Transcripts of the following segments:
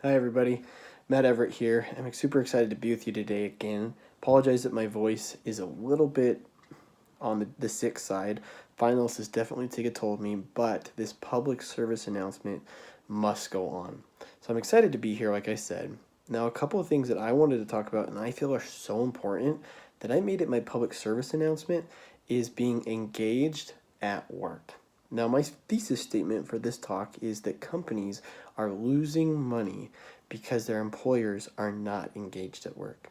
Hi, everybody. Matt Everett here. I'm super excited to be with you today again. Apologize that my voice is a little bit on the sick side. Finals has definitely taken a toll of me, but this public service announcement must go on. So I'm excited to be here, like I said. Now, a couple of things that I wanted to talk about and I feel are so important that I made it my public service announcement is being engaged at work. Now, my thesis statement for this talk is that companies are losing money because their employers are not engaged at work.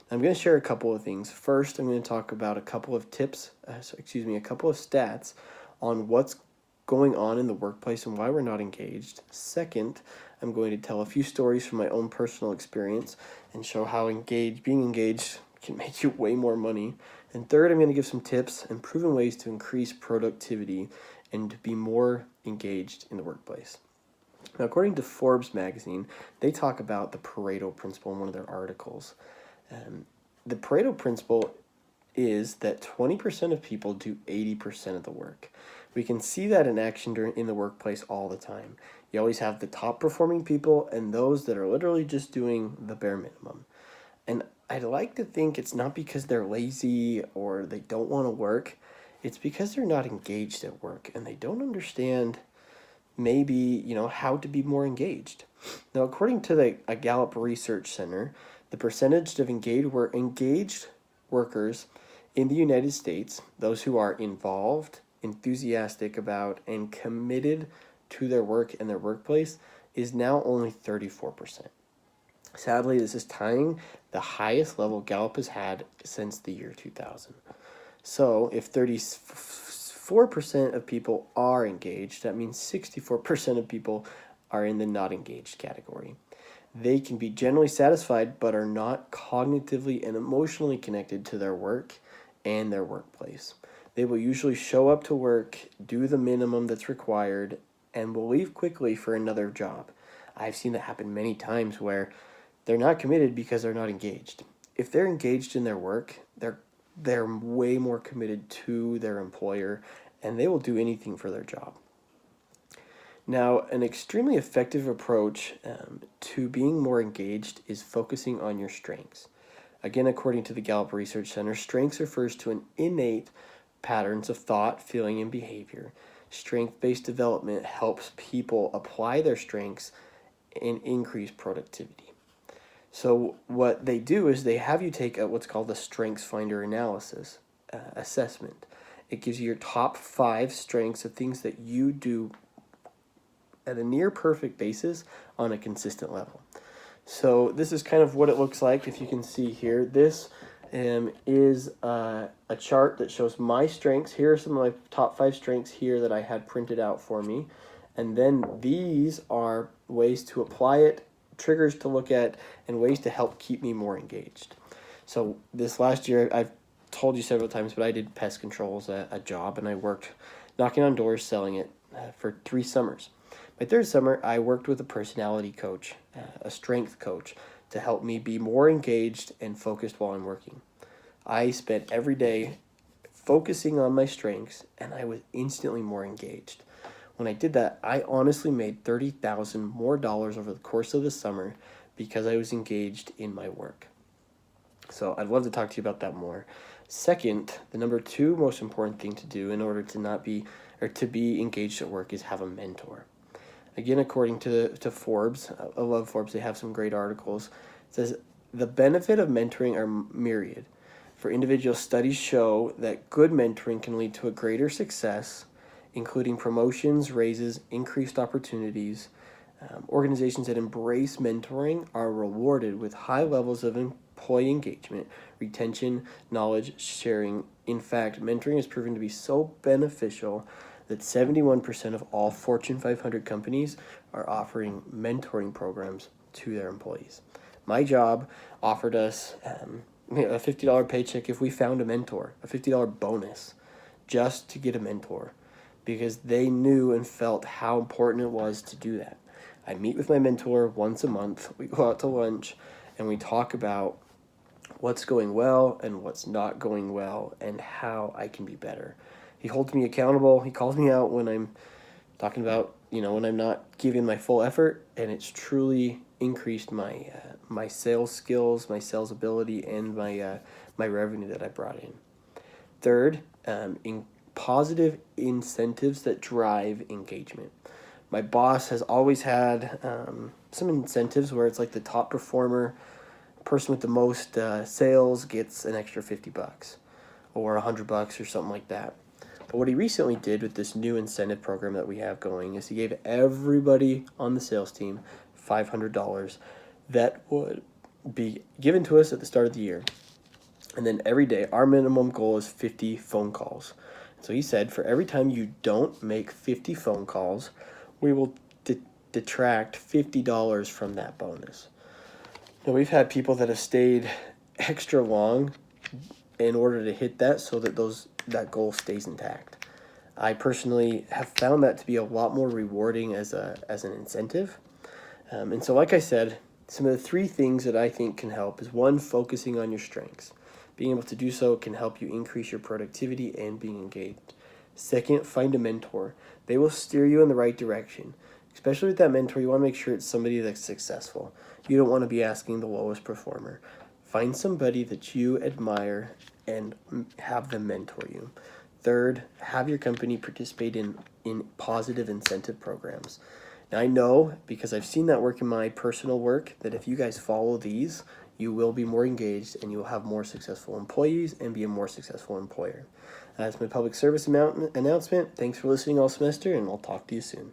I'm going to share a couple of things. First, I'm going to talk about a couple of a couple of stats on what's going on in the workplace and why we're not engaged. Second, I'm going to tell a few stories from my own personal experience and show how being engaged can make you way more money. And third, I'm going to give some tips and proven ways to increase productivity and to be more engaged in the workplace. Now, according to Forbes magazine, they talk about the Pareto principle in one of their articles. Um, the Pareto principle is that 20% of people do 80% of the work. We can see that in action in the workplace all the time. You always have the top performing people and those that are literally just doing the bare minimum. And I'd like to think it's not because they're lazy or they don't want to work. It's because they're not engaged at work and they don't understand maybe, how to be more engaged. Now, according to a Gallup Research Center, the percentage of engaged workers in the United States, those who are involved, enthusiastic about, and committed to their work and their workplace, is now only 34%. Sadly, this is tying the highest level Gallup has had since the year 2000. So, if 34% of people are engaged, that means 64% of people are in the not engaged category. They can be generally satisfied but are not cognitively and emotionally connected to their work and their workplace. They will usually show up to work, do the minimum that's required, and will leave quickly for another job. I've seen that happen many times where they're not committed because they're not engaged. If they're engaged in their work, they're way more committed to their employer and they will do anything for their job. Now, an extremely effective approach to being more engaged is focusing on your strengths. Again, according to the Gallup Research Center, strengths refers to an innate patterns of thought, feeling, and behavior. Strength-based development helps people apply their strengths and increase productivity. So what they do is they have you take what's called the Strengths Finder analysis assessment. It gives you your top 5 strengths of things that you do at a near perfect basis on a consistent level. So this is kind of what it looks like. If you can see here, this is a chart that shows my strengths. Here are some of my top 5 strengths here that I had printed out for me. And then these are ways to apply it, triggers to look at, and ways to help keep me more engaged. So this last year, I've told you several times, but I did pest control as a job, and I worked knocking on doors selling it for 3 summers. My third summer, I worked with a personality coach, a strength coach, to help me be more engaged and focused while I'm working. I spent every day focusing on my strengths, and I was instantly more engaged. When I did that, I honestly made $30,000 more dollars over the course of the summer because I was engaged in my work. So I'd love to talk to you about that more. Second, the number 2 most important thing to do in order to not be or to be engaged at work is have a mentor. Again, according to Forbes, I love Forbes. They have some great articles. It says the benefit of mentoring are myriad. For individuals, studies show that good mentoring can lead to a greater success, including promotions, raises, increased opportunities. Organizations that embrace mentoring are rewarded with high levels of employee engagement, retention, knowledge sharing. In fact, mentoring has proven to be so beneficial that 71% of all Fortune 500 companies are offering mentoring programs to their employees. My job offered us a $50 paycheck if we found a mentor, a $50 bonus just to get a mentor because they knew and felt how important it was to do that. I meet with my mentor once a month. We go out to lunch and we talk about what's going well and what's not going well and how I can be better. He holds me accountable. He calls me out when I'm Talking about, when I'm not giving my full effort, and it's truly increased my sales skills, my sales ability, and my revenue that I brought in. Third, in positive incentives that drive engagement. My boss has always had some incentives where it's like the top performer, person with the most sales gets an extra $50 or $100 or something like that. But what he recently did with this new incentive program that we have going is he gave everybody on the sales team $500 that would be given to us at the start of the year. And then every day, our minimum goal is 50 phone calls. So he said, for every time you don't make 50 phone calls, we will detract $50 from that bonus. Now, we've had people that have stayed extra long in order to hit that so that that goal stays intact. I personally have found that to be a lot more rewarding as an incentive. And so, like I said, some of the 3 things that I think can help is 1, focusing on your strengths. Being able to do so can help you increase your productivity and being engaged. 2nd, find a mentor. They will steer you in the right direction. Especially with that mentor, you want to make sure it's somebody that's successful. You don't want to be asking the lowest performer. Find somebody that you admire and have them mentor you. 3rd, have your company participate in positive incentive programs. Now, I know, because I've seen that work in my personal work, that if you guys follow these, you will be more engaged and you will have more successful employees and be a more successful employer. That's my public service announcement. Thanks for listening all semester, and I'll talk to you soon.